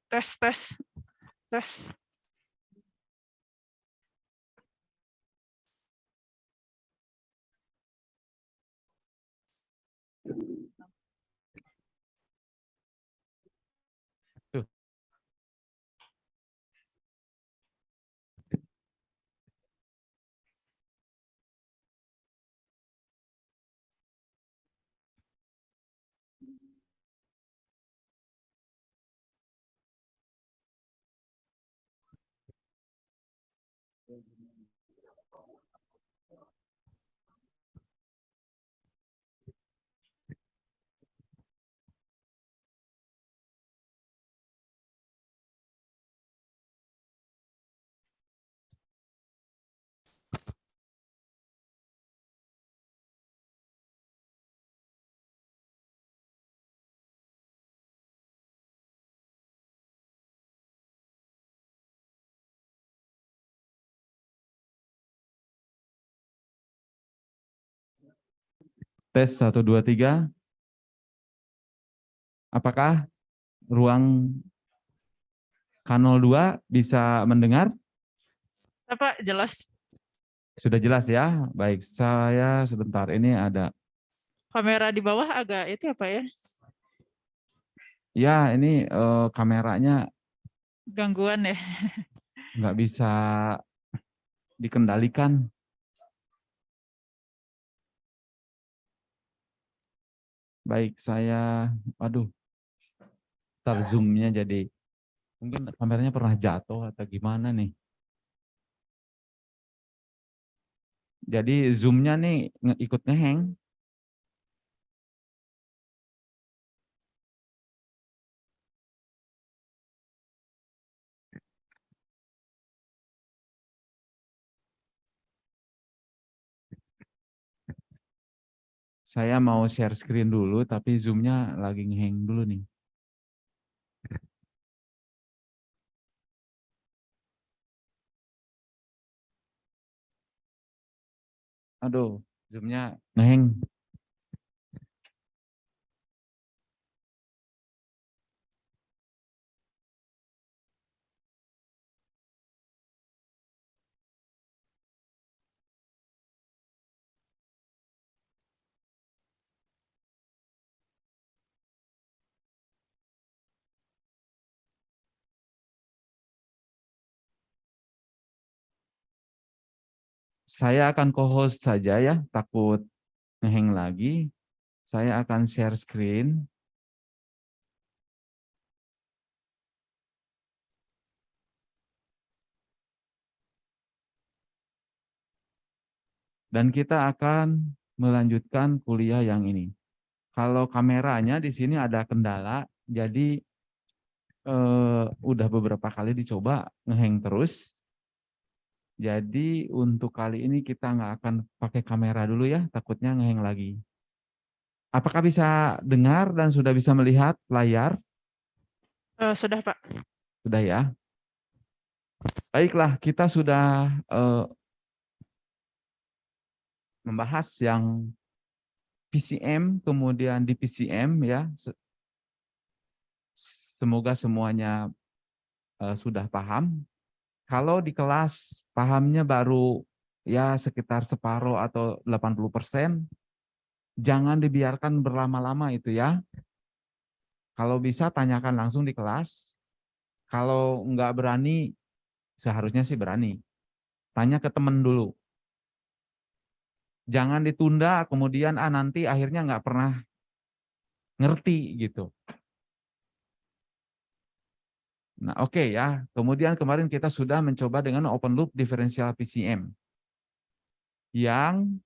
Tes, tes, tes. Tuh. Tes 1, 2, 3. Apakah ruang K02 bisa mendengar? Apa jelas? Sudah jelas ya? Baik, saya sebentar. Ini ada. Kamera di bawah agak itu apa ya? Ya, ini kameranya Gangguan ya. nggak bisa dikendalikan. Baik, waduh, ntar zoom-nya jadi, mungkin kameranya pernah jatuh atau gimana nih. Jadi zoom-nya nih ikut ngeheng. Saya mau share screen dulu, tapi zoom-nya lagi ngeheng dulu nih. Aduh, zoom-nya ngeheng. Saya akan co-host saja ya, takut ngeheng lagi. Saya akan share screen. Dan kita akan melanjutkan kuliah yang ini. Kalau kameranya di sini ada kendala, jadi udah beberapa kali dicoba ngeheng terus. Jadi untuk kali ini kita nggak akan pakai kamera dulu ya, takutnya ngeheng lagi. Apakah bisa dengar dan sudah bisa melihat layar? Sudah Pak. Sudah ya. Baiklah, kita sudah membahas yang PCM, kemudian di PCM ya. Semoga semuanya sudah paham. Kalau di kelas pahamnya baru ya sekitar separuh atau 80%, jangan dibiarkan berlama-lama itu ya. Kalau bisa tanyakan langsung di kelas. Kalau nggak berani, seharusnya sih berani. Tanya ke teman dulu. Jangan ditunda, kemudian nanti akhirnya nggak pernah ngerti gitu. Nah, oke ya. Kemudian kemarin kita sudah mencoba dengan open loop differential PCM yang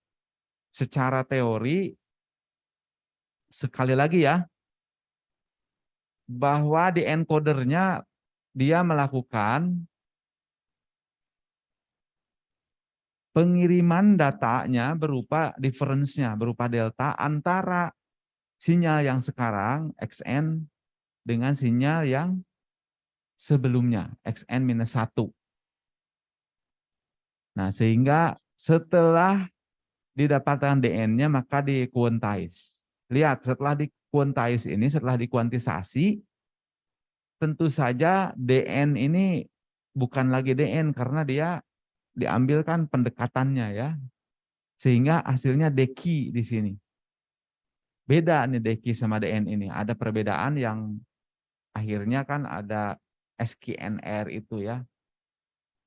secara teori sekali lagi ya, bahwa di encodernya dia melakukan pengiriman datanya berupa difference-nya, berupa delta antara sinyal yang sekarang XN dengan sinyal yang sebelumnya XN-1. Nah, sehingga setelah didapatkan DN-nya maka di-quantize. Lihat, setelah di-quantize ini, setelah dikuantisasi, tentu saja DN ini bukan lagi DN karena dia diambilkan pendekatannya ya. Sehingga hasilnya deki di sini. Beda nih deki sama DN ini. Ada perbedaan yang akhirnya kan ada SQNR itu ya.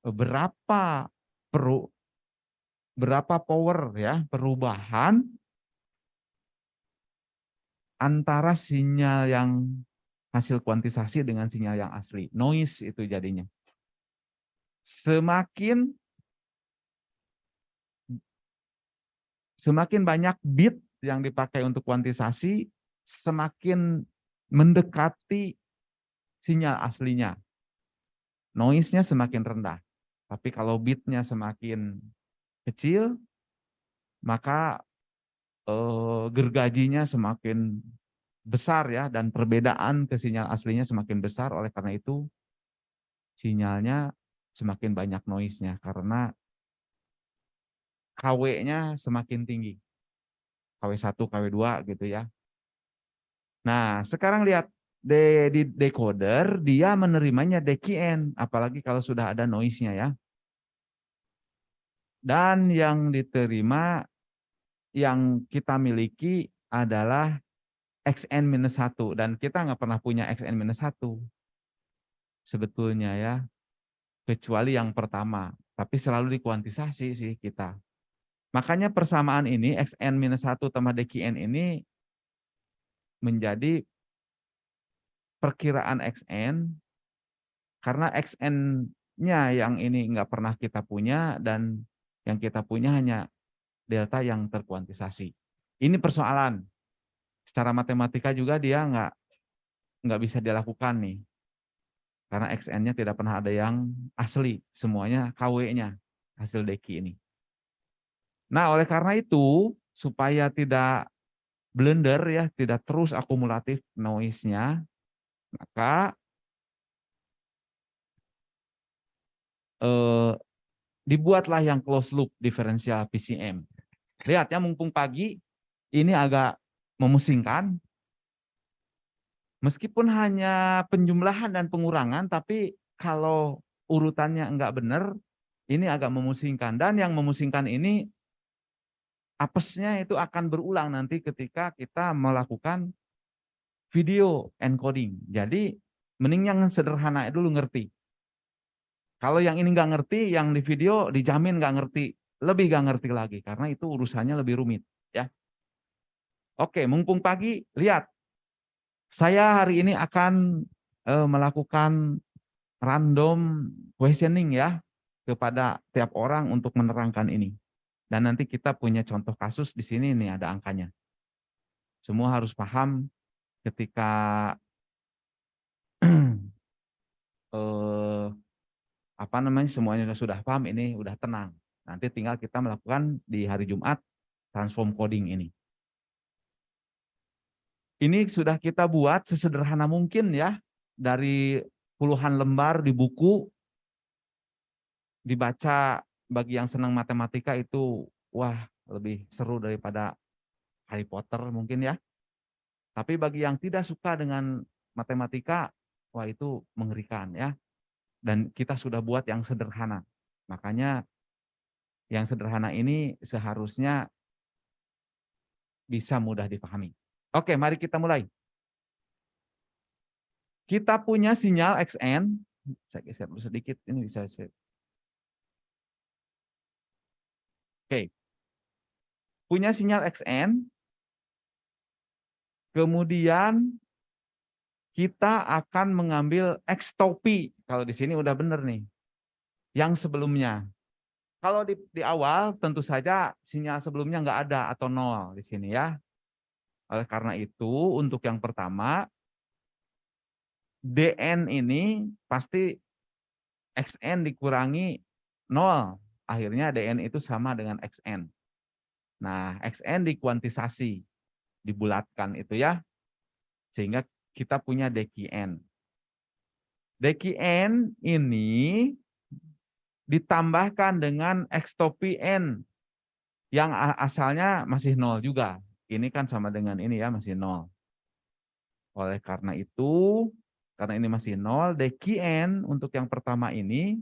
Berapa berapa power ya perubahan antara sinyal yang hasil kuantisasi dengan sinyal yang asli. Noise itu jadinya. Semakin banyak bit yang dipakai untuk kuantisasi, semakin mendekati sinyal aslinya. Noise-nya semakin rendah. Tapi kalau bitnya semakin kecil, maka gergajinya semakin besar ya, dan perbedaan ke sinyal aslinya semakin besar. Oleh karena itu sinyalnya semakin banyak noise-nya karena KW-nya semakin tinggi. KW1, KW2 gitu ya. Nah, sekarang lihat di decoder dia menerimanya DQN, apalagi kalau sudah ada noise-nya ya. Dan yang diterima yang kita miliki adalah XN-1 dan kita nggak pernah punya XN-1 sebetulnya ya, kecuali yang pertama, tapi selalu dikuantisasi sih kita. Makanya persamaan ini XN-1 tambah DQN ini menjadi perkiraan XN karena XN-nya yang ini nggak pernah kita punya dan yang kita punya hanya delta yang terkuantisasi. Ini persoalan. Secara matematika juga dia nggak bisa dilakukan nih. Karena XN-nya tidak pernah ada yang asli. Semuanya KW-nya hasil deki ini. Nah, oleh karena itu, supaya tidak blender ya, tidak terus akumulatif noise-nya, maka dibuatlah yang closed loop differential PCM. Lihat ya, mumpung pagi, ini agak memusingkan. Meskipun hanya penjumlahan dan pengurangan, tapi kalau urutannya enggak benar, ini agak memusingkan. Dan yang memusingkan ini, apesnya itu akan berulang nanti ketika kita melakukan video encoding. Jadi, mending yang sederhana dulu ngerti. Kalau yang ini nggak ngerti, yang di video dijamin nggak ngerti. Lebih nggak ngerti lagi, karena itu urusannya lebih rumit. Ya. Oke, mumpung pagi, lihat. Saya hari ini akan melakukan random questioning ya kepada tiap orang untuk menerangkan ini. Dan nanti kita punya contoh kasus di sini nih ada angkanya. Semua harus paham ketika apa namanya semuanya sudah paham ini udah tenang. Nanti tinggal kita melakukan di hari Jumat transform coding ini. Ini sudah kita buat sesederhana mungkin ya dari puluhan lembar di buku. Dibaca bagi yang senang matematika itu wah lebih seru daripada Harry Potter mungkin ya. Tapi bagi yang tidak suka dengan matematika, wah itu mengerikan ya. Dan kita sudah buat yang sederhana. Makanya yang sederhana ini seharusnya bisa mudah dipahami. Oke, mari kita mulai. Kita punya sinyal XN. Saya geser dulu sedikit, ini bisa saya. Oke. Punya sinyal XN. Kemudian kita akan mengambil ekstopi. Kalau di sini udah bener nih. Yang sebelumnya. Kalau di awal tentu saja sinyal sebelumnya nggak ada atau nol di sini ya. Oleh karena itu untuk yang pertama DN ini pasti XN dikurangi 0. Akhirnya DN itu sama dengan XN. Nah, XN dikuantisasi, dibulatkan itu ya. Sehingga kita punya DQN. DQN ini ditambahkan dengan ekstopi N yang asalnya masih 0 juga. Ini kan sama dengan ini ya, masih 0. Oleh karena itu, karena ini masih 0, DQN untuk yang pertama ini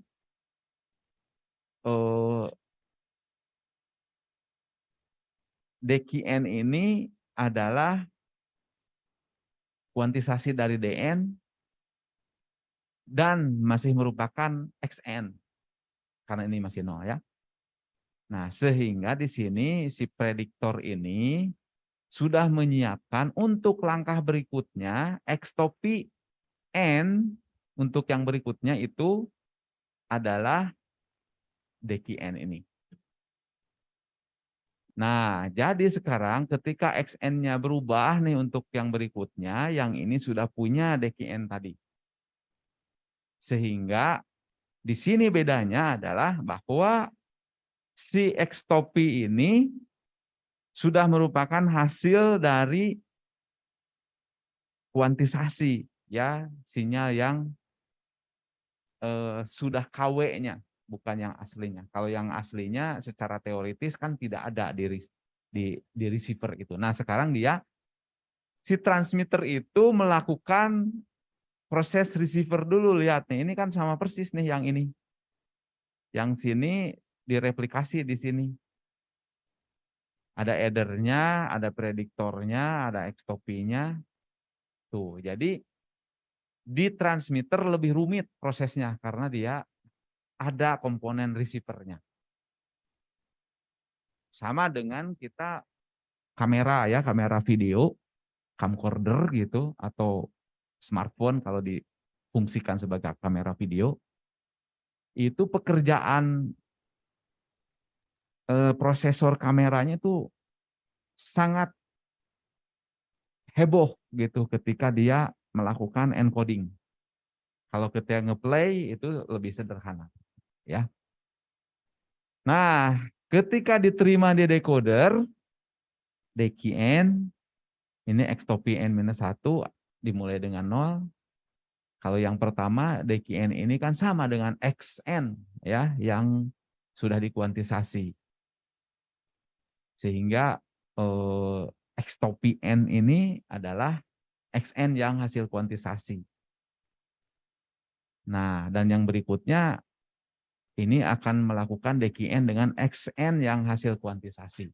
DQN ini adalah kuantisasi dari DN dan masih merupakan XN karena ini masih 0 ya. Nah, sehingga di sini si prediktor ini sudah menyiapkan untuk langkah berikutnya ekstopi N untuk yang berikutnya itu adalah DQN ini. Nah, jadi sekarang ketika XN-nya berubah nih untuk yang berikutnya, yang ini sudah punya DQN tadi. Sehingga di sini bedanya adalah bahwa si ekstopi ini sudah merupakan hasil dari kuantisasi ya, sinyal yang sudah KW-nya, bukan yang aslinya. Kalau yang aslinya secara teoritis kan tidak ada di receiver itu. Nah, sekarang dia si transmitter itu melakukan proses receiver dulu, lihat nih, ini kan sama persis nih yang ini. Yang sini direplikasi di sini. Ada addernya, ada prediktornya, ada ekstopinya. Tuh, jadi di transmitter lebih rumit prosesnya karena dia ada komponen receivernya. Sama dengan kita kamera ya, kamera video, camcorder gitu, atau smartphone kalau difungsikan sebagai kamera video, itu pekerjaan prosesor kameranya itu sangat heboh gitu ketika dia melakukan encoding. Kalau ketika ngeplay itu lebih sederhana, ya. Nah, ketika diterima di decoder, DQN ini ekstopi N-1 dimulai dengan 0. Kalau yang pertama DQN ini kan sama dengan XN ya, yang sudah dikuantisasi. Sehingga ekstopi N ini adalah XN yang hasil kuantisasi. Nah, dan yang berikutnya ini akan melakukan DQN dengan XN yang hasil kuantisasi.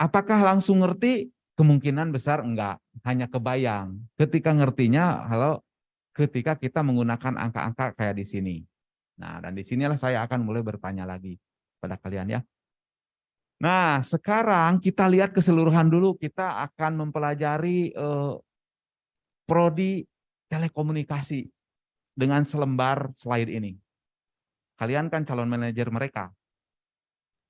Apakah langsung ngerti? Kemungkinan besar enggak, hanya kebayang. Ketika ngertinya, ketika kita menggunakan angka-angka kayak di sini. Nah, dan di sinilah saya akan mulai bertanya lagi pada kalian ya. Nah, sekarang kita lihat keseluruhan dulu. Kita akan mempelajari prodi telekomunikasi dengan selembar slide ini. Kalian kan calon manajer mereka.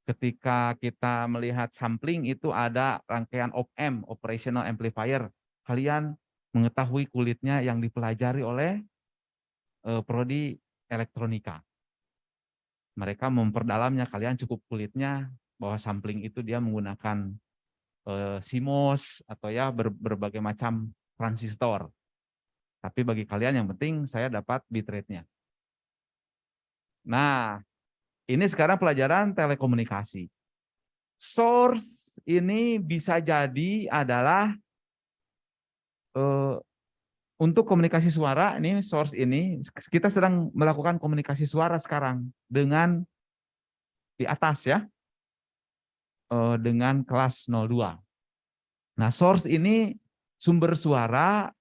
Ketika kita melihat sampling itu ada rangkaian op-amp, operational amplifier. Kalian mengetahui kulitnya yang dipelajari oleh prodi elektronika. Mereka memperdalamnya, kalian cukup kulitnya bahwa sampling itu dia menggunakan CMOS atau ya berbagai macam transistor. Tapi bagi kalian yang penting saya dapat bitrate-nya. Nah, ini sekarang pelajaran telekomunikasi. Source ini bisa jadi adalah untuk komunikasi suara, ini source ini, kita sedang melakukan komunikasi suara sekarang dengan di atas ya, dengan kelas 02. Nah, source ini sumber suara,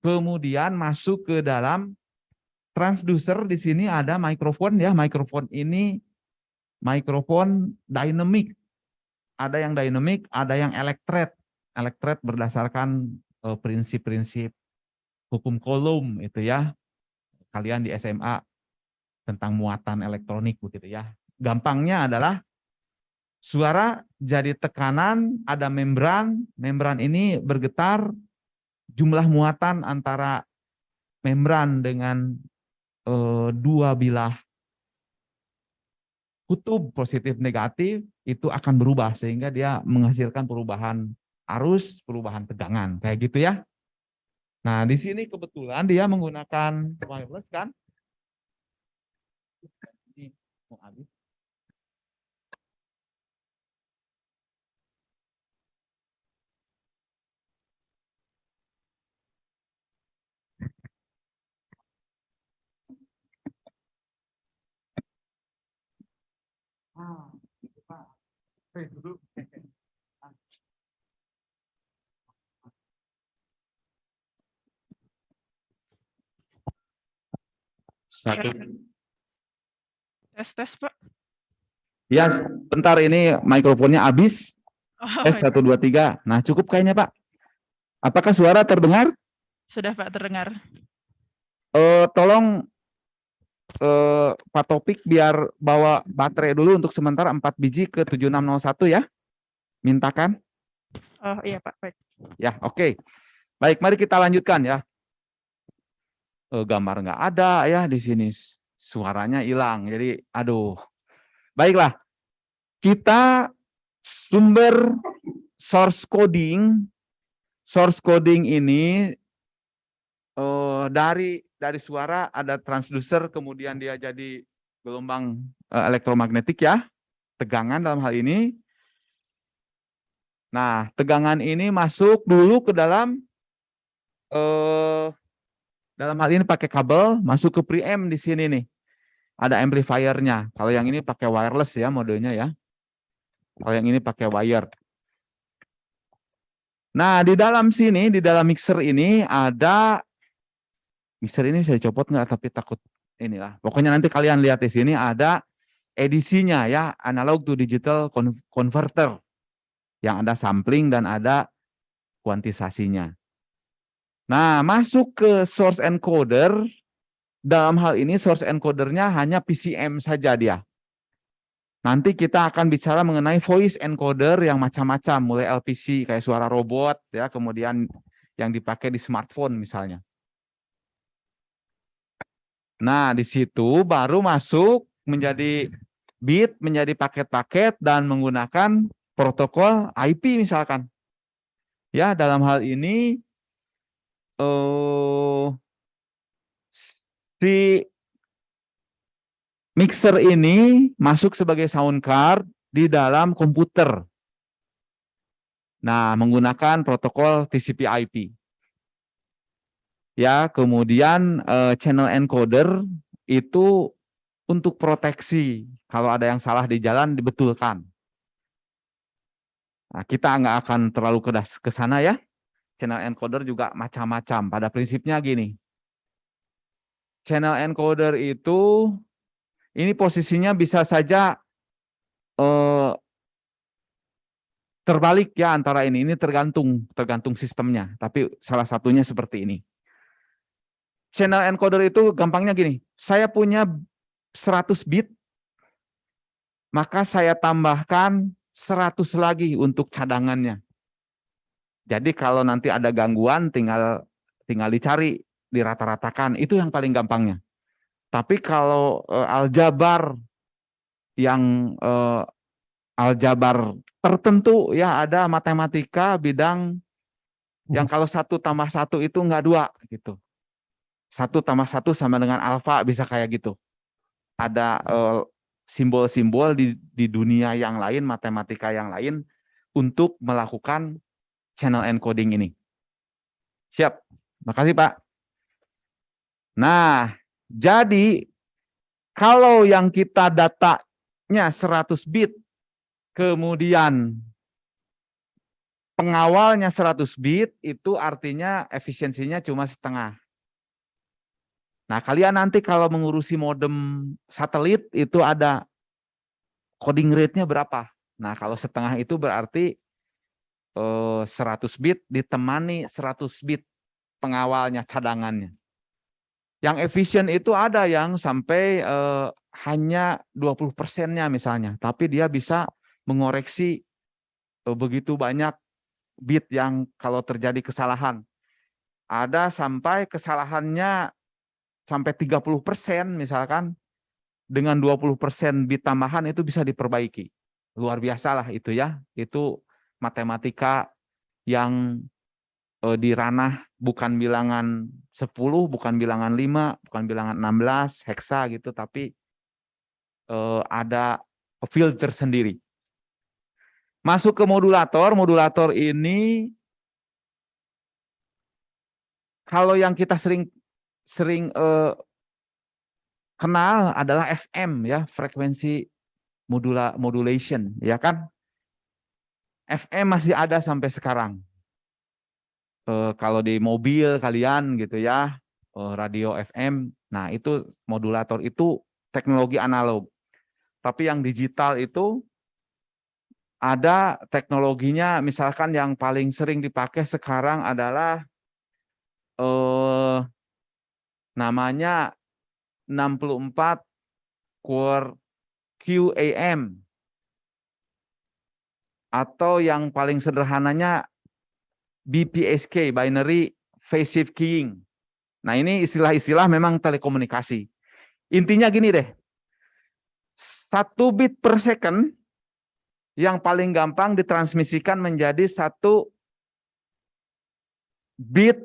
kemudian masuk ke dalam transducer. Di sini ada mikrofon ya, mikrofon ini mikrofon dynamic. Ada yang dynamic, ada yang elektret. elektret berdasarkan prinsip-prinsip hukum Coulomb itu ya. Kalian di SMA tentang muatan elektronik begitu ya. Gampangnya adalah suara jadi tekanan, ada membran, membran ini bergetar, jumlah muatan antara membran dengan dua bilah kutub positif negatif itu akan berubah sehingga dia menghasilkan perubahan arus, perubahan tegangan kayak gitu ya. Nah, di sini kebetulan dia menggunakan wireless kan? Ini mau habis. Itu Pak. Dulu. Satu. Tes Pak. Ya, bentar ini mikrofonnya habis. Oh, Tes 1, 2, 3. Nah, cukup kayaknya Pak. Apakah suara terdengar? sudah Pak terdengar. Tolong Pak Topik biar bawa baterai dulu untuk sementara 4 biji ke 7601 ya. Mintakan. Oh iya Pak, baik. Ya, oke. Baik, mari kita lanjutkan ya. Gambar nggak ada ya di sini. Suaranya hilang. Jadi, aduh. Baiklah. Kita sumber source coding. Source coding ini dari suara ada transducer, kemudian dia jadi gelombang elektromagnetik ya, tegangan dalam hal ini. Nah, tegangan ini masuk dulu ke dalam hal ini pakai kabel, masuk ke preamp di sini nih. Ada amplifiernya. Kalau yang ini pakai wireless ya modenya ya. Kalau yang ini pakai wire. Nah, di dalam sini, di dalam mixer ini ada mixer ini saya copot nggak, tapi takut inilah. Pokoknya nanti kalian lihat di sini ada edisinya ya, analog to digital converter. Yang ada sampling dan ada kuantisasinya. Nah, masuk ke source encoder, dalam hal ini source encodernya hanya PCM saja dia. Nanti kita akan bicara mengenai voice encoder yang macam-macam, mulai LPC kayak suara robot ya, kemudian yang dipakai di smartphone misalnya. Nah, di situ baru masuk menjadi bit, menjadi paket-paket dan menggunakan protokol IP misalkan. Ya, dalam hal ini si mixer ini masuk sebagai sound card di dalam komputer. Nah, menggunakan protokol TCP/IP. Ya, kemudian channel encoder itu untuk proteksi. Kalau ada yang salah di jalan dibetulkan. Nah, kita nggak akan terlalu ke sana ya. Channel encoder juga macam-macam. Pada prinsipnya gini. Channel encoder itu ini posisinya bisa saja terbalik ya antara ini tergantung sistemnya, tapi salah satunya seperti ini. Channel encoder itu gampangnya gini, saya punya 100 bit, maka saya tambahkan 100 lagi untuk cadangannya. Jadi kalau nanti ada gangguan tinggal dicari, dirata-ratakan, itu yang paling gampangnya. Tapi kalau aljabar yang aljabar tertentu ya, ada matematika bidang yang kalau 1 tambah 1 itu enggak 2 gitu. 1 tambah 1 sama dengan alfa, bisa kayak gitu. Ada simbol-simbol di dunia yang lain, matematika yang lain untuk melakukan channel encoding ini. Siap. Makasih Pak. Nah, jadi kalau yang kita datanya 100 bit, kemudian pengawalnya 100 bit, itu artinya efisiensinya cuma setengah. Nah, kalian nanti kalau mengurusi modem satelit itu ada coding rate-nya berapa. Nah, kalau setengah itu berarti 100 bit ditemani 100 bit pengawalnya, cadangannya. Yang efisien itu ada yang sampai hanya 20%-nya misalnya, tapi dia bisa mengoreksi begitu banyak bit yang kalau terjadi kesalahan. Ada sampai kesalahannya sampai 30% misalkan, dengan 20% bit tambahan itu bisa diperbaiki. Luar biasa lah itu ya. Itu matematika yang di ranah bukan bilangan 10, bukan bilangan 5, bukan bilangan 16, heksa gitu, tapi ada field tersendiri. Masuk ke modulator, modulator ini kalau yang kita sering kenal adalah FM ya, frekuensi modulation ya kan. FM masih ada sampai sekarang. Kalau di mobil kalian gitu ya, radio FM, nah itu modulator itu teknologi analog. Tapi yang digital itu ada teknologinya, misalkan yang paling sering dipakai sekarang adalah namanya 64 core QAM, atau yang paling sederhananya BPSK, binary phase shift keying. Nah ini istilah-istilah memang telekomunikasi. Intinya gini deh, 1 bit per second yang paling gampang ditransmisikan menjadi 1 bit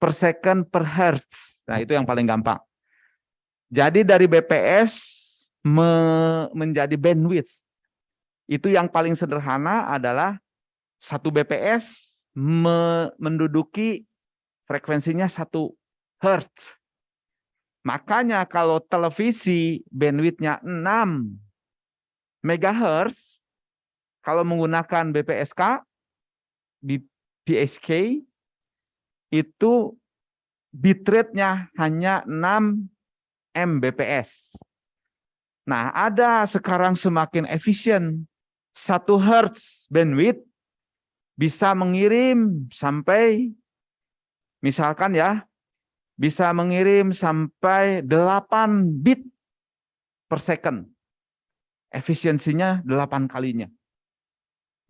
per second per hertz. Nah itu yang paling gampang. Jadi dari BPS menjadi bandwidth. Itu yang paling sederhana adalah 1 BPS menduduki frekuensinya 1 hertz. Makanya kalau televisi bandwidthnya 6 MHz, kalau menggunakan BPSK, BPSK, itu bitrate-nya hanya 6 Mbps. Nah, ada sekarang semakin efisien. 1 Hz bandwidth bisa mengirim sampai, misalkan ya, bisa mengirim sampai 8 bit per second. Efisiensinya 8 kalinya.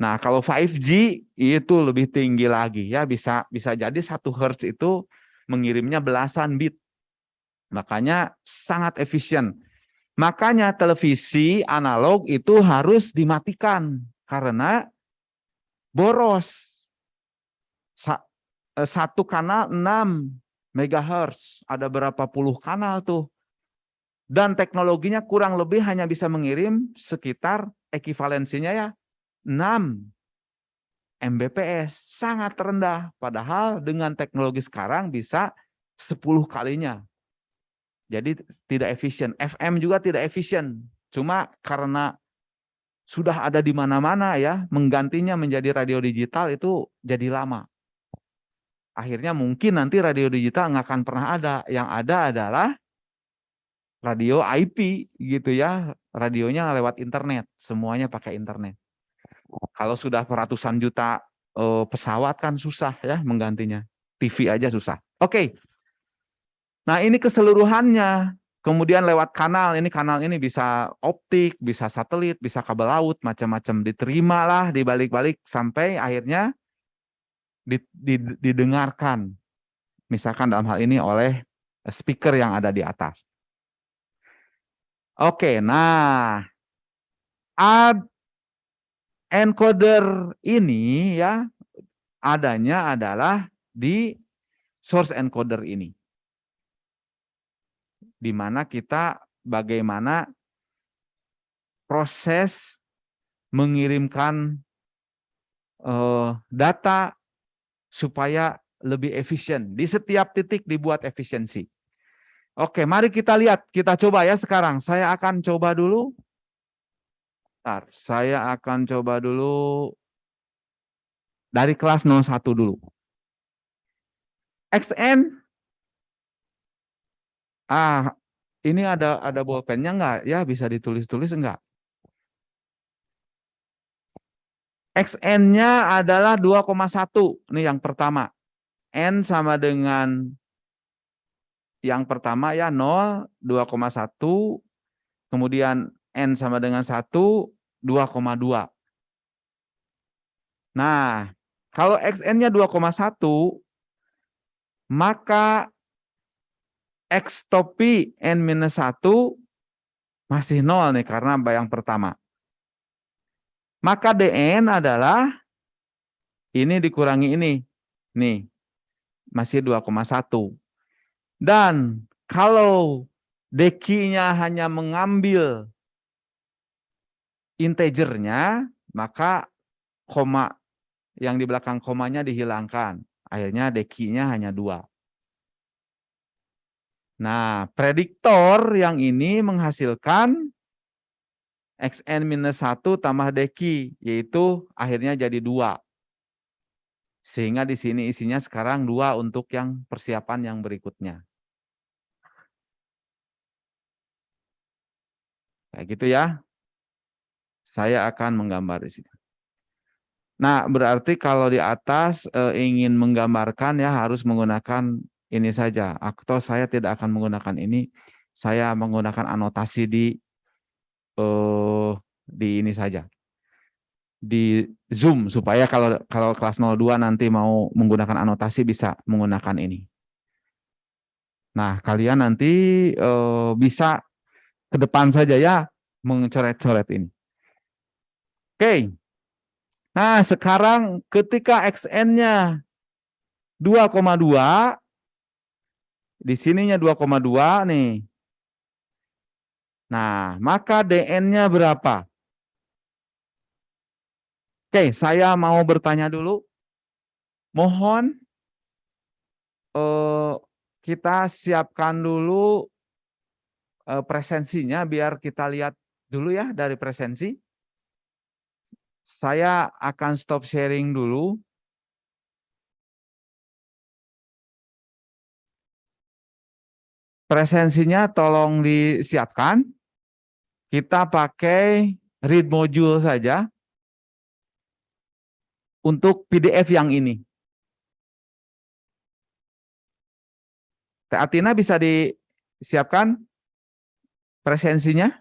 Nah, kalau 5G itu lebih tinggi lagi ya, bisa jadi 1 Hz itu mengirimnya belasan bit. Makanya sangat efisien. Makanya televisi analog itu harus dimatikan karena boros. 1 kanal 6 MHz, ada berapa puluh kanal tuh. Dan teknologinya kurang lebih hanya bisa mengirim sekitar ekivalensinya ya 6 Mbps, sangat rendah. Padahal dengan teknologi sekarang bisa 10 kalinya. Jadi tidak efisien. FM juga tidak efisien. Cuma karena sudah ada di mana-mana ya, menggantinya menjadi radio digital itu jadi lama. Akhirnya mungkin nanti radio digital nggak akan pernah ada. Yang ada adalah radio IP gitu ya, radionya lewat internet, semuanya pakai internet. Kalau sudah ratusan juta pesawat kan susah ya menggantinya. TV aja susah. Oke. Nah ini keseluruhannya. Kemudian lewat kanal ini bisa optik, bisa satelit, bisa kabel laut, macam-macam diterima lah dibalik-balik sampai akhirnya didengarkan. Misalkan dalam hal ini oleh speaker yang ada di atas. Oke, nah encoder ini ya adanya adalah di source encoder ini. Di mana kita bagaimana proses mengirimkan data supaya lebih efisien. Di setiap titik dibuat efisiensi. Oke, mari kita lihat. Kita coba ya sekarang. Saya akan coba dulu. Bentar, saya akan coba dulu dari kelas 01 dulu. XN. Ini ada bolpennya enggak? Ya, bisa ditulis-tulis enggak? Xn-nya adalah 2,1. Ini yang pertama. N sama dengan yang pertama ya 0, 2,1. Kemudian N sama dengan 1, 2,2. Nah, kalau Xn-nya 2,1, maka X topi N-1 masih 0 nih karena yang pertama. Maka Dn adalah ini dikurangi ini. Nih, masih 2,1. Dan kalau deki-nya hanya mengambil integernya, maka koma yang di belakang komanya dihilangkan. Akhirnya deki-nya hanya 2. Nah, prediktor yang ini menghasilkan Xn-1 tambah deki, yaitu akhirnya jadi 2. Sehingga di sini isinya sekarang 2 untuk yang persiapan yang berikutnya. Kayak gitu ya. Saya akan menggambar di sini. Nah, berarti kalau di atas ingin menggambarkan ya harus menggunakan ini saja. Atau saya tidak akan menggunakan ini. Saya menggunakan anotasi di ini saja. Di Zoom supaya kalau kelas 02 nanti mau menggunakan anotasi bisa menggunakan ini. Nah, kalian nanti bisa ke depan saja ya mencoret-coret ini. Oke. Nah, sekarang ketika Xn-nya 2,2, di sininya 2,2 nih. Nah, maka Dn-nya berapa? Oke, saya mau bertanya dulu. Mohon kita siapkan dulu presensinya biar kita lihat dulu ya dari presensi. Saya akan stop sharing dulu. Presensinya tolong disiapkan. Kita pakai read module saja untuk PDF yang ini. Teh Atina bisa disiapkan presensinya?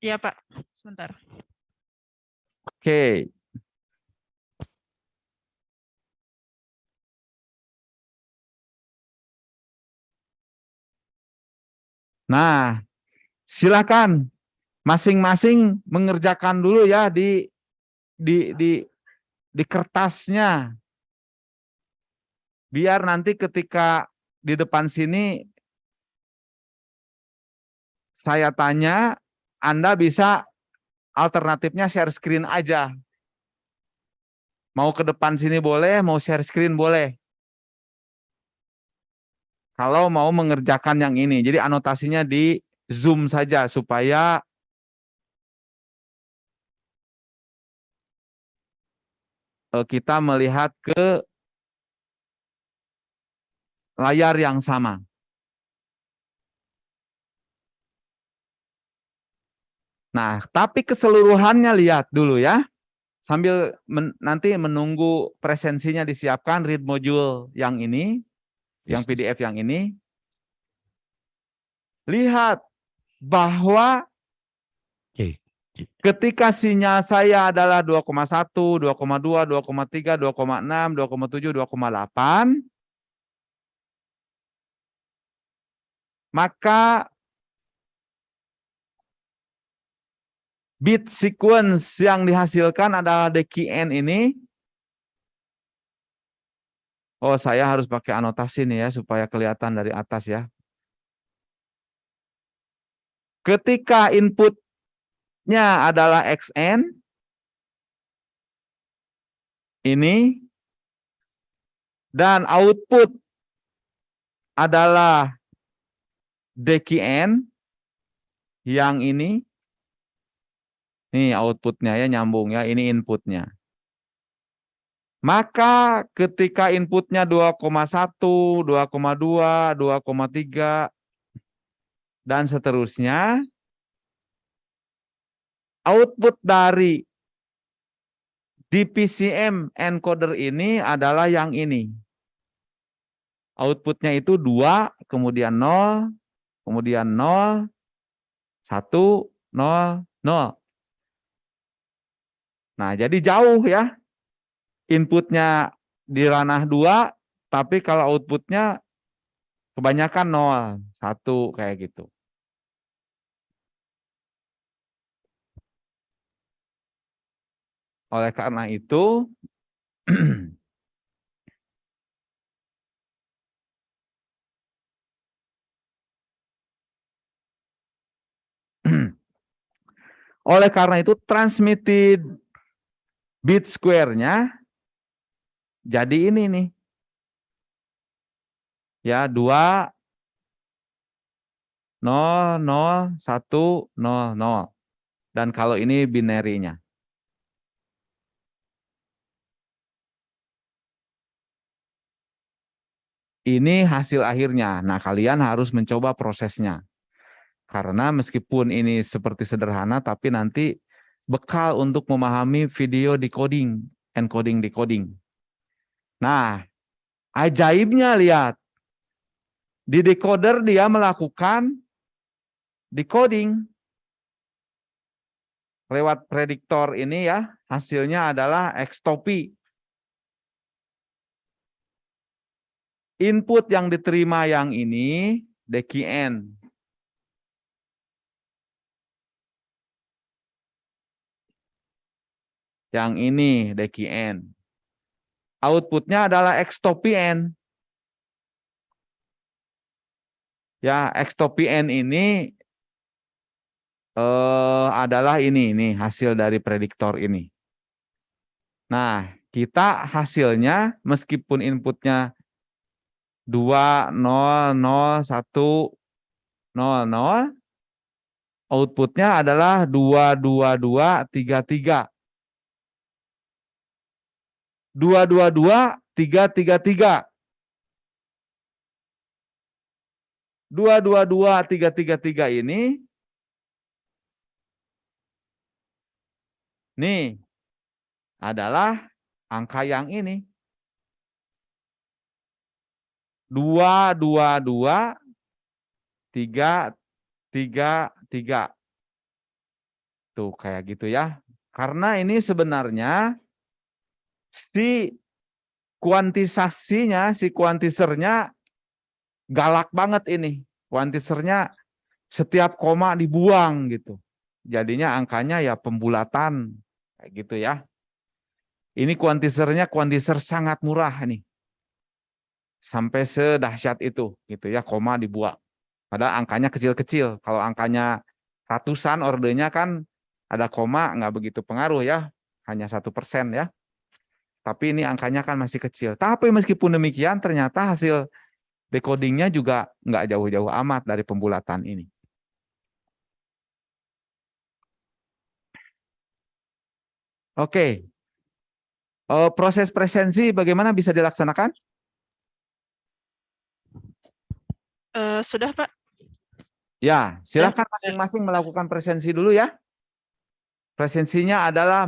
Iya Pak, sebentar. Oke. Nah, silakan masing-masing mengerjakan dulu ya di kertasnya. Biar nanti ketika di depan sini saya tanya, Anda bisa alternatifnya share screen aja. Mau ke depan sini boleh, mau share screen boleh. Kalau mau mengerjakan yang ini. Jadi anotasinya di Zoom saja supaya kita melihat ke layar yang sama. Nah, tapi keseluruhannya lihat dulu ya. Sambil nanti menunggu presensinya disiapkan, read module yang ini, yang PDF yang ini. Lihat bahwa ketika sinyal saya adalah 2,1, 2,2, 2,3, 2,6, 2,7, 2,8, maka bit sequence yang dihasilkan adalah DQN ini. Oh, saya harus pakai anotasi nih ya supaya kelihatan dari atas ya. Ketika inputnya adalah XN, ini, dan output adalah DQN, yang ini. Nih outputnya ya nyambung ya, ini inputnya. Maka ketika inputnya 2,1, 2,2, 2,3, dan seterusnya, output dari Di PCM encoder ini adalah yang ini. Outputnya itu 2, kemudian 0, kemudian 0, 1, 0, 0. Nah, jadi jauh ya. Inputnya di ranah 2, tapi kalau outputnya kebanyakan 0, 1 kayak gitu. Oleh karena itu, oleh karena itu transmitted bit square-nya jadi ini nih. Ya, 2, 0, 0, 1, 0, 0. Dan kalau ini binary-nya. Ini hasil akhirnya. Nah, kalian harus mencoba prosesnya. Karena meskipun ini seperti sederhana, tapi nanti bekal untuk memahami video decoding, encoding, decoding. Nah, ajaibnya lihat. Di decoder dia melakukan decoding. Lewat prediktor ini ya, hasilnya adalah ekstopy. Input yang diterima yang ini, DQN. Yang ini, DQN. Outputnya adalah ekstopy N. Ya, ekstopy N ini adalah ini hasil dari prediktor ini. Nah, kita hasilnya meskipun inputnya 2, 0, 0, 1, 0, 0, outputnya adalah 2, 2, 2, 3, 3. 2, 2, 2, 3, 3, 3. 2, 2, 2, 3, 3, 3 ini nih adalah angka yang ini. 2, 2, 2, 3, 3, 3. Tuh kayak gitu ya. Karena ini sebenarnya si kuantisasinya, si kuantisernya galak banget ini. Kuantisernya setiap koma dibuang gitu. Jadinya angkanya ya pembulatan kayak gitu ya. Ini kuantisernya kuantiser sangat murah nih. Sampai sedahsyat itu gitu ya, koma dibuang. Padahal angkanya kecil-kecil. Kalau angkanya ratusan ordernya kan ada koma nggak begitu pengaruh ya, hanya 1% ya. Tapi ini angkanya kan masih kecil. Tapi meskipun demikian ternyata hasil decodingnya juga nggak jauh-jauh amat dari pembulatan ini. Oke, proses presensi bagaimana bisa dilaksanakan? Sudah, Pak. Ya, Sudah. silakan masing-masing melakukan presensi dulu ya. Presensinya adalah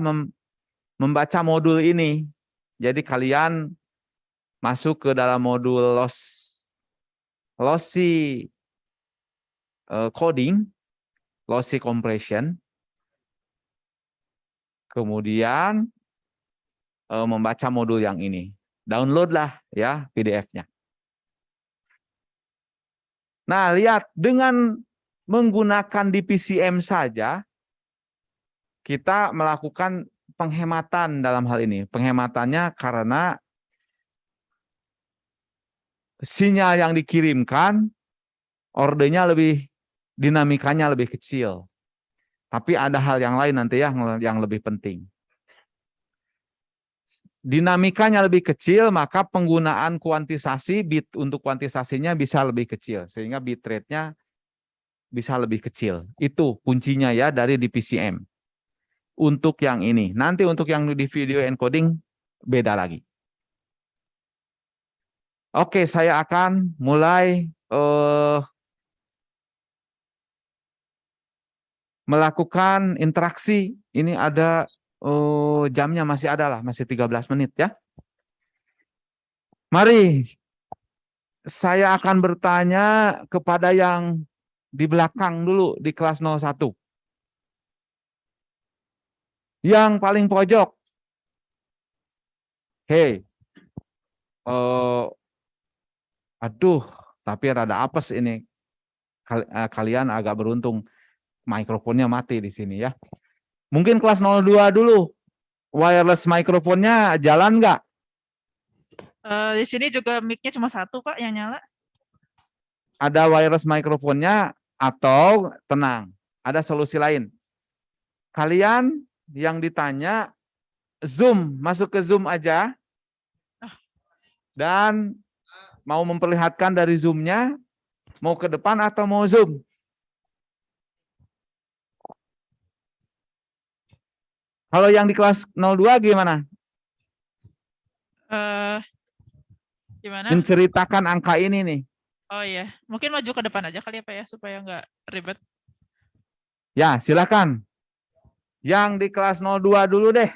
membaca modul ini. Jadi kalian masuk ke dalam modul lossy coding, lossy compression, kemudian membaca modul yang ini. Downloadlah ya PDF-nya. Nah, lihat dengan menggunakan DPCM saja kita melakukan penghematan dalam hal ini. Penghematannya karena sinyal yang dikirimkan ordernya lebih dinamikanya lebih kecil. Tapi ada hal yang lain nanti ya yang lebih penting. Dinamikanya lebih kecil, maka penggunaan kuantisasi bit untuk kuantisasinya bisa lebih kecil sehingga bit rate-nya bisa lebih kecil. Itu kuncinya ya dari DPCM. Untuk yang ini. Nanti untuk yang di video encoding beda lagi. Oke, saya akan mulai melakukan interaksi. Ini ada Oh, jamnya masih ada lah, masih 13 menit ya. Mari, saya akan bertanya kepada yang di belakang dulu di kelas 01. Yang paling pojok. Hei, aduh, tapi rada apes ini. Kalian agak beruntung mikrofonnya mati di sini ya. Mungkin kelas 02 dulu. Wireless mikrofonnya jalan nggak? Di sini juga mic-nya cuma satu, Pak, yang nyala. Ada wireless mikrofonnya atau tenang, ada solusi lain. Kalian yang ditanya Zoom, masuk ke Zoom aja. Dan mau memperlihatkan dari Zoom-nya, mau ke depan atau mau Zoom? Kalau yang di kelas 02 gimana? Gimana? Menceritakan angka ini nih. Oh iya, mungkin maju ke depan aja kali ya Pak ya, supaya nggak ribet. Ya, silakan. Yang di kelas 02 dulu deh.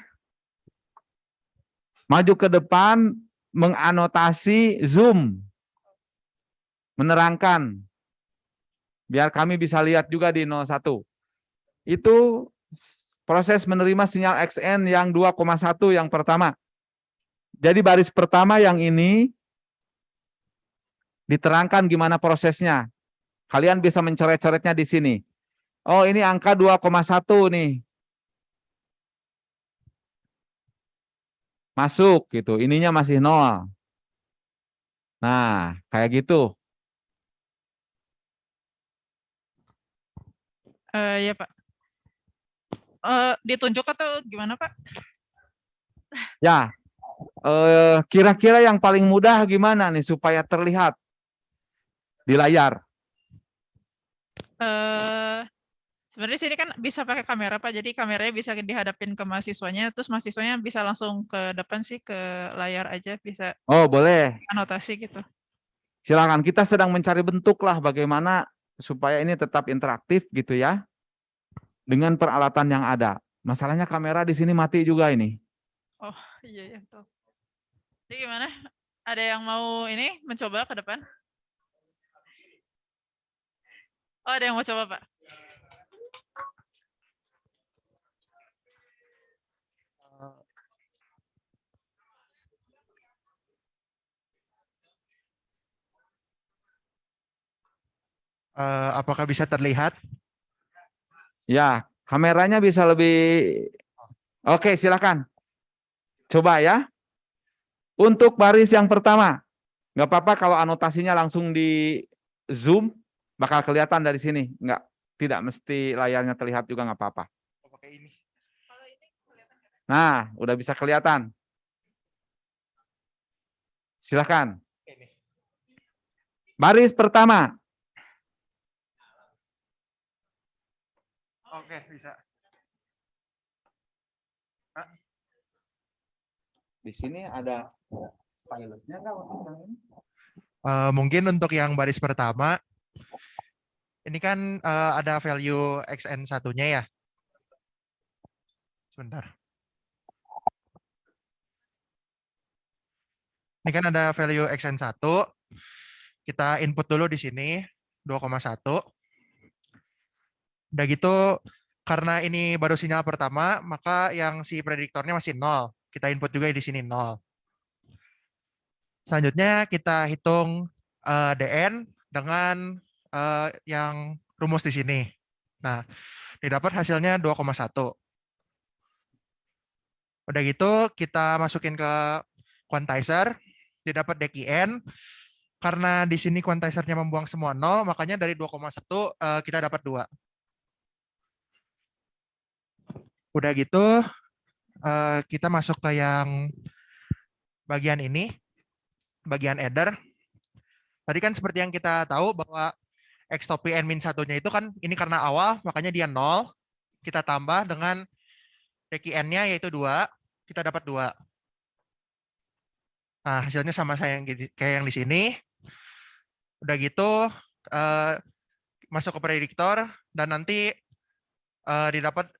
Maju ke depan, menganotasi Zoom. Menerangkan. Biar kami bisa lihat juga di 01. Itu proses menerima sinyal XN yang 2,1 yang pertama. Jadi baris pertama yang ini diterangkan gimana prosesnya. Kalian bisa mencoret-coretnya di sini. Oh, ini angka 2,1 nih. Masuk gitu. Ininya masih 0. Nah, kayak gitu. Ya Pak. Ditunjuk atau gimana Pak? Ya, kira-kira yang paling mudah gimana nih supaya terlihat di layar? Sebenarnya sini kan bisa pakai kamera Pak, jadi kameranya bisa dihadapin ke mahasiswanya, terus mahasiswanya bisa langsung ke depan sih, ke layar aja, bisa Oh, boleh. anotasi gitu. Silakan, kita sedang mencari bentuk lah bagaimana supaya ini tetap interaktif gitu ya. Dengan peralatan yang ada. Masalahnya kamera di sini mati juga ini. Oh iya ya betul. Jadi gimana? Ada yang mau ini mencoba ke depan? Oh ada yang mau coba Pak? Apakah bisa terlihat? Ya, kameranya bisa lebih. Oke, silakan. Coba ya. Untuk baris yang pertama, nggak apa-apa kalau anotasinya langsung di zoom, bakal kelihatan dari sini. Nggak, tidak mesti layarnya terlihat juga nggak apa-apa. Nah, udah bisa kelihatan. Silakan. Baris pertama. Oke, bisa. Di sini ada stylus-nya nggak? Mungkin untuk yang baris pertama, ini kan ada value XN1-nya ya. Sebentar. Ini kan ada value XN1. Kita input dulu di sini 2,1. Udah gitu, karena ini baru sinyal pertama, maka yang si prediktornya masih 0. Kita input juga di sini 0. Selanjutnya kita hitung DN dengan yang rumus di sini. Nah, didapat hasilnya 2,1. Udah gitu kita masukin ke quantizer, didapat DQN. Karena di sini quantizernya membuang semua 0, makanya dari 2,1 kita dapat 2. Udah gitu kita masuk ke yang bagian ini, bagian header. Tadi kan seperti yang kita tahu bahwa X topi N min 1-nya itu kan ini karena awal, makanya dia 0. Kita tambah dengan DQN-nya yaitu 2, kita dapat 2. Nah, hasilnya sama kayak yang di sini. Udah gitu masuk ke prediktor dan nanti didapat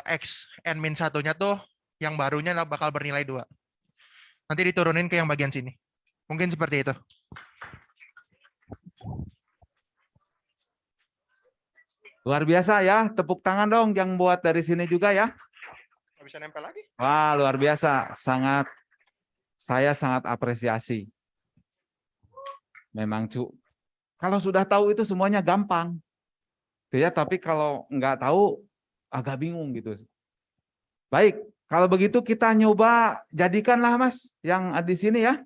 X n min satunya tuh yang barunya bakal bernilai 2. Nanti diturunin ke yang bagian sini. Mungkin seperti itu. Luar biasa ya, tepuk tangan dong yang buat dari sini juga ya. Nggak bisa nempel lagi. Wah, luar biasa, saya sangat apresiasi. Memang kalau sudah tahu itu semuanya gampang. Ya, tapi kalau nggak tahu agak bingung gitu. Baik, kalau begitu kita nyoba jadikanlah Mas yang di sini ya.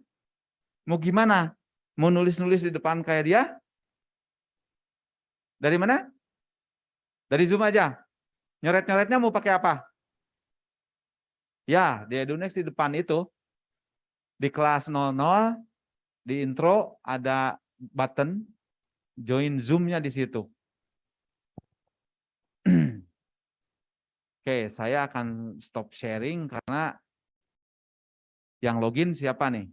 Mau gimana? Mau nulis-nulis di depan kayak dia? Dari mana? Dari Zoom aja. Nyoret-nyoretnya mau pakai apa? Ya, di EduNext di depan itu. Di kelas 00, di intro ada button join Zoom-nya di situ. Oke, saya akan stop sharing karena yang login siapa nih?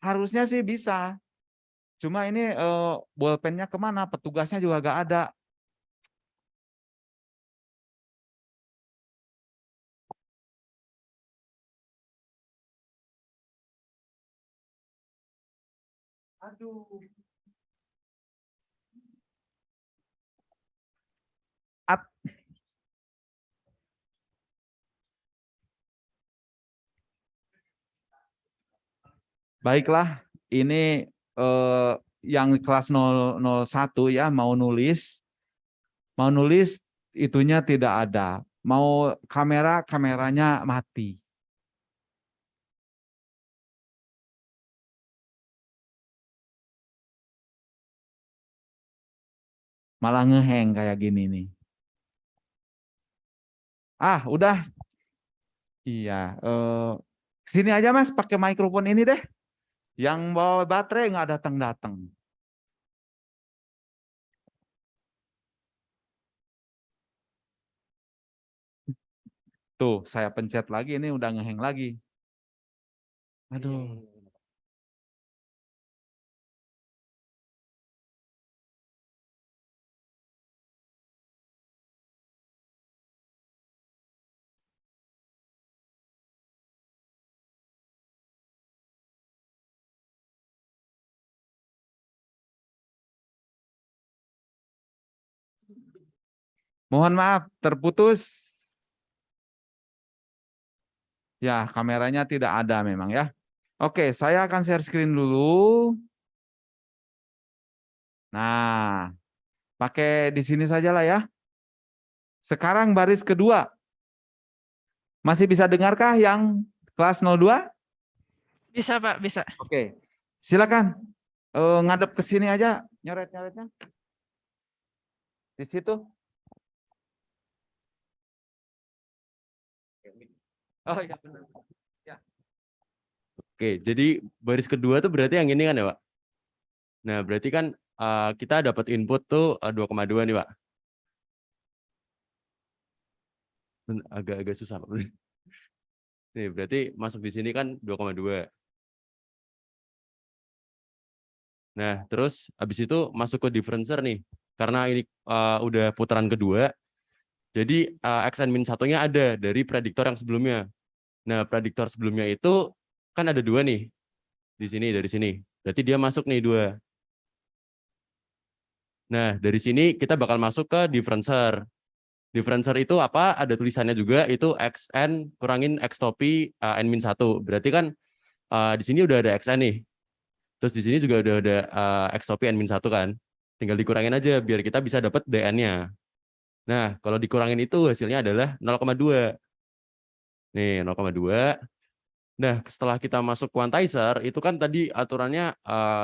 Harusnya sih bisa. Cuma ini bolpennya kemana? Petugasnya juga gak ada. Aduh. Baiklah, ini yang kelas 001 ya mau nulis itunya tidak ada. Mau kameranya mati. Malah ngeheng kayak gini nih. Udah. Iya, sini aja Mas pakai mikrofon ini deh. Yang bawa baterai nggak datang-datang. Tuh, saya pencet lagi ini udah ngeheng lagi. Aduh. Mohon maaf, terputus. Ya, kameranya tidak ada memang ya. Oke, saya akan share screen dulu. Nah, pakai di sini saja lah ya. Sekarang baris kedua. Masih bisa dengarkah yang kelas 02? Bisa Pak, bisa. Oke, silakan ngadep ke sini aja, nyoret-nyoretnya. Di situ. Oh iya benar. Ya. Oke, jadi baris kedua tuh berarti yang ini kan ya Pak? Nah berarti kan kita dapat input tuh 2,2 nih Pak. Agak-agak susah Pak. Nih berarti masuk di sini kan 2,2. Nah terus habis itu masuk ke differencer nih. Karena ini udah putaran kedua, jadi Xn-1-nya ada dari prediktor yang sebelumnya. Nah prediktor sebelumnya itu kan ada 2 nih. Di sini, dari sini. Berarti dia masuk nih 2. Nah, dari sini kita bakal masuk ke differencer. Differencer itu apa? Ada tulisannya juga, itu xn kurangin xtopi n-1. Berarti kan di sini udah ada xn nih. Terus di sini juga udah ada xtopi n-1 kan. Tinggal dikurangin aja biar kita bisa dapat dn-nya. Nah, kalau dikurangin itu hasilnya adalah 0,2. Nih, 0,2. Nah, setelah kita masuk quantizer, itu kan tadi aturannya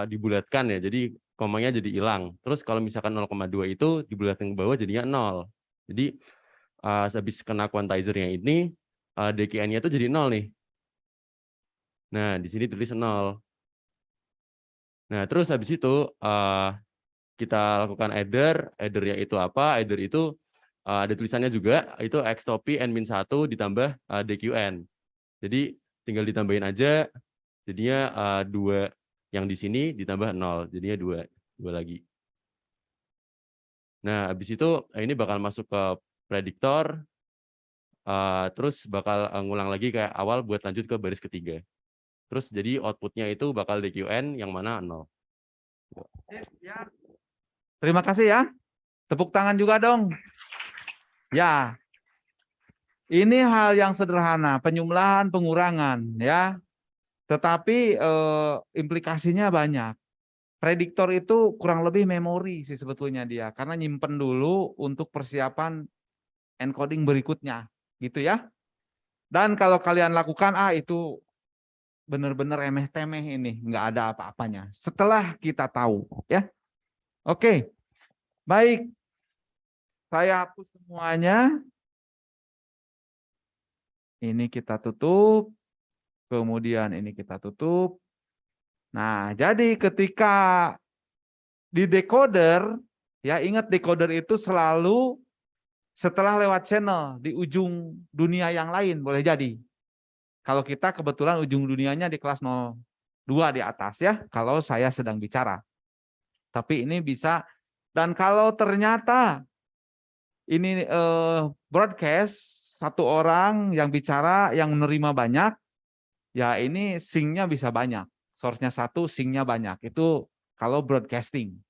dibulatkan ya. Jadi komanya jadi hilang. Terus kalau misalkan 0,2 itu dibulatkan ke bawah jadinya 0. Jadi habis kena quantizer-nya ini DKN-nya itu jadi 0 nih. Nah, di sini tulis 0. Nah, terus habis itu kita lakukan adder. Adder-nya itu apa? Adder itu ada tulisannya juga, itu xtopi n-1 ditambah DQN. Jadi tinggal ditambahin aja, jadinya 2 Yang di sini ditambah 0, jadinya 2 lagi. Nah, habis itu ini bakal masuk ke prediktor, terus bakal ngulang lagi kayak awal buat lanjut ke baris ketiga. Terus jadi outputnya itu bakal DQN yang mana 0. Terima kasih ya. Tepuk tangan juga dong. Ya, ini hal yang sederhana, penyumlahan, pengurangan, ya. Tetapi implikasinya banyak. Prediktor itu kurang lebih memori sih sebetulnya dia, karena nyimpen dulu untuk persiapan encoding berikutnya, gitu ya. Dan kalau kalian lakukan, itu benar-benar remeh-temeh ini, nggak ada apa-apanya. Setelah kita tahu, ya. Oke, baik. Saya hapus semuanya. Ini kita tutup, kemudian ini kita tutup. Nah, jadi ketika di decoder, ya ingat decoder itu selalu setelah lewat channel di ujung dunia yang lain, boleh jadi. Kalau kita kebetulan ujung dunianya di kelas 02 di atas ya, kalau saya sedang bicara. Tapi ini bisa, dan kalau ternyata ini broadcast, satu orang yang bicara yang menerima banyak, ya ini sync-nya bisa banyak. Source-nya satu, sync-nya banyak. Itu kalau broadcasting.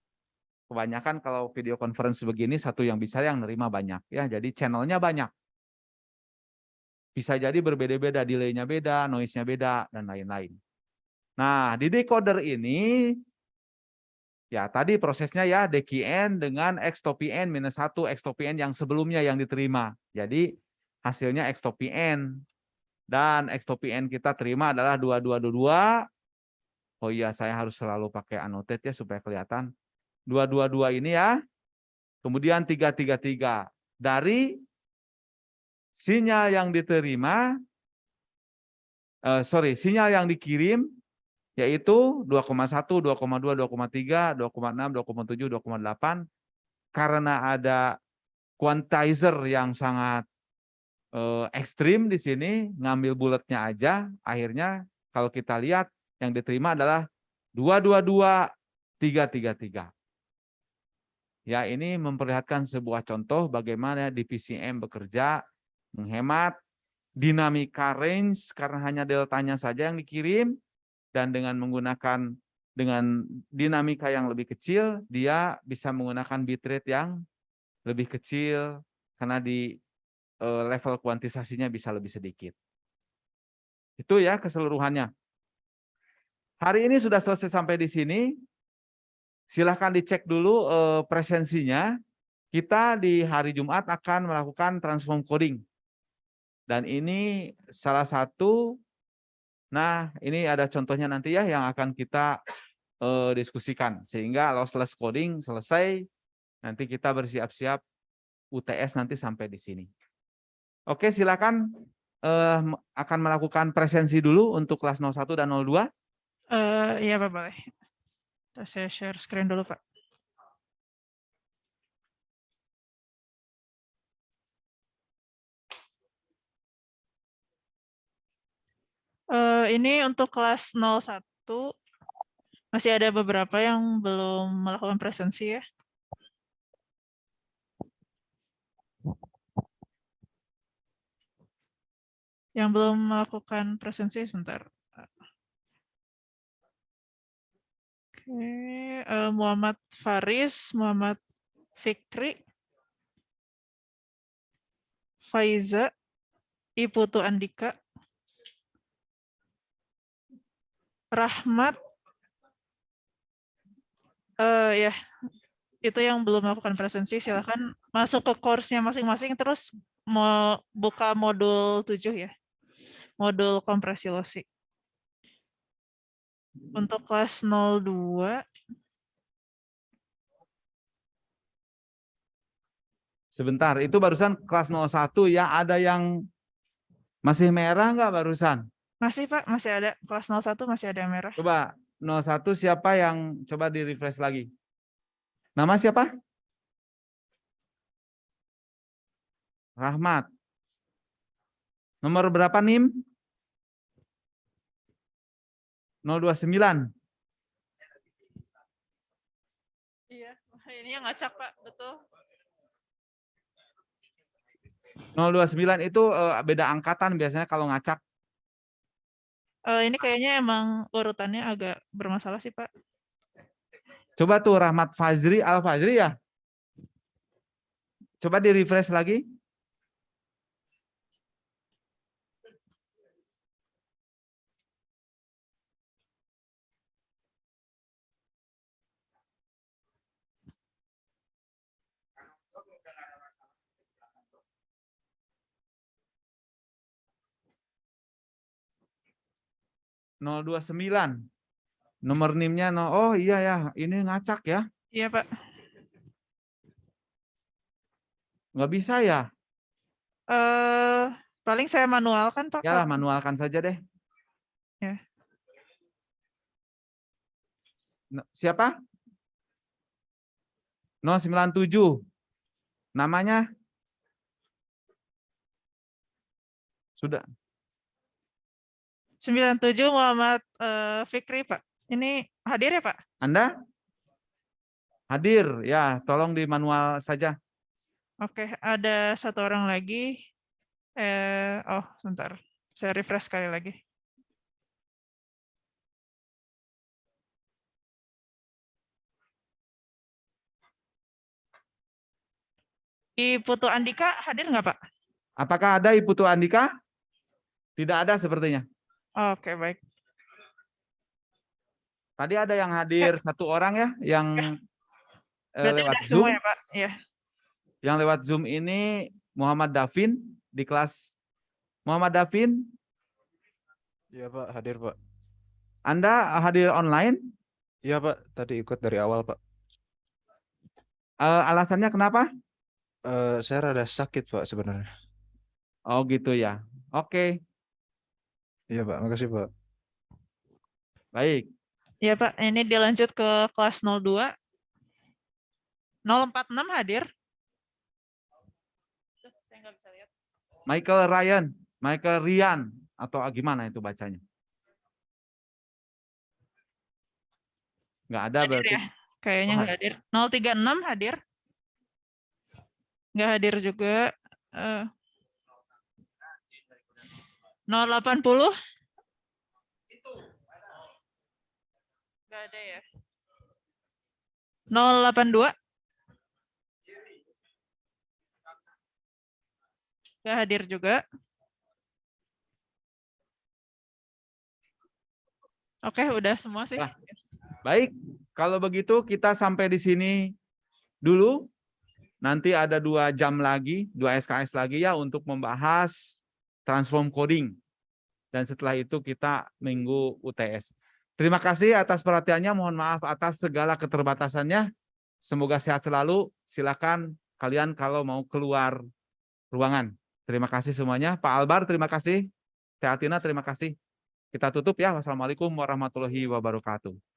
Kebanyakan kalau video conference begini, satu yang bicara yang nerima banyak. Ya, jadi channel-nya banyak. Bisa jadi berbeda-beda, delay-nya beda, noise-nya beda, dan lain-lain. Nah, di decoder ini, ya tadi prosesnya ya DQN dengan X to PN minus 1 X to PN yang sebelumnya yang diterima. Jadi hasilnya X to PN. Dan X to PN kita terima adalah 2222. Oh iya, saya harus selalu pakai annotate ya supaya kelihatan. 222 ini ya. Kemudian 333. Dari sinyal yang diterima, sinyal yang dikirim, yaitu 2,1, 2,2, 2,3, 2,6, 2,7, 2,8. Karena ada quantizer yang sangat ekstrim di sini, ngambil bulatnya aja, akhirnya kalau kita lihat yang diterima adalah 222, 333. Ya, ini memperlihatkan sebuah contoh bagaimana DVCM bekerja, menghemat dinamika range karena hanya deltanya saja yang dikirim, dan dengan menggunakan dengan dinamika yang lebih kecil, dia bisa menggunakan bitrate yang lebih kecil karena di level kuantisasinya bisa lebih sedikit. Itu ya keseluruhannya. Hari ini sudah selesai sampai di sini. Silahkan dicek dulu presensinya. Kita di hari Jumat akan melakukan transform coding. Dan ini salah satu, nah ini ada contohnya nanti ya yang akan kita diskusikan. Sehingga lossless coding selesai, nanti kita bersiap-siap UTS nanti sampai di sini. Oke, silakan akan melakukan presensi dulu untuk kelas 01 dan 02. Iya Pak, boleh. Saya share screen dulu Pak. Ini untuk kelas 01 masih ada beberapa yang belum melakukan presensi ya. Yang belum melakukan presensi sebentar. Oke, Muhammad Faris, Muhammad Fikri, Faiza, Iputu Andika, Rahmat, ya itu yang belum melakukan presensi, silakan masuk ke course-nya masing-masing terus mau buka modul 7 ya, modul kompresi lossy. Untuk kelas 02. Sebentar, itu barusan kelas 01 ya, ada yang masih merah nggak barusan? Masih Pak, masih ada. Kelas 01 masih ada yang merah. Coba 01 siapa yang coba di refresh lagi? Nama siapa? Rahmat. Nomor berapa NIM? 029. Ini yang ngacak, Pak. Betul. 029 itu beda angkatan biasanya kalau ngacak. Ini kayaknya emang urutannya agak bermasalah sih, Pak. Coba tuh Rahmat Fajri, Al Fajri ya. Coba di refresh lagi. Nol 29. Nomor NIM-nya oh iya ya, ini ngacak ya. Iya, Pak. Nggak bisa ya. Paling saya manualkan, Pak. Ya lah, manualkan saja deh. Ya. Siapa? 097. Namanya? Sudah. 97 Muhammad Fikri, Pak. Ini hadir ya, Pak? Anda? Hadir, ya tolong di manual saja. Oke, ada satu orang lagi. Oh, sebentar. Saya refresh sekali lagi. Ibu Putu Andika hadir nggak, Pak? Apakah ada Ibu Putu Andika? Tidak ada sepertinya. Oke, baik. Tadi ada yang hadir satu orang ya, yang Berarti lewat udah Zoom. semua ya, Pak? Ya. Yang lewat Zoom ini Muhammad Davin di kelas. Muhammad Davin, Iya Pak, hadir Pak. Anda hadir online? Iya Pak, tadi ikut dari awal Pak. Alasannya kenapa? Saya rada sakit Pak sebenarnya. Oh gitu ya. Oke, Iya Pak, makasih Pak. baik. Ya, Pak. Ini dilanjut ke kelas 02. 046 hadir. Saya nggak bisa lihat. Michael Rian atau gimana itu bacanya? Nggak ada Hadir berarti. ya? Kayaknya Oh, nggak hadir. 036 hadir. Nggak hadir juga. 080. Nggak ada ya. 082. Nggak hadir juga. Oke, udah semua sih. Nah, baik, kalau begitu kita sampai di sini dulu. Nanti ada 2 jam lagi, 2 SKS lagi ya untuk membahas transform coding. Dan setelah itu kita minggu UTS. Terima kasih atas perhatiannya. Mohon maaf atas segala keterbatasannya. Semoga sehat selalu. Silakan kalian kalau mau keluar ruangan. Terima kasih semuanya. Pak Albar, terima kasih. Teh Atina, terima kasih. Kita tutup ya. Wassalamualaikum warahmatullahi wabarakatuh.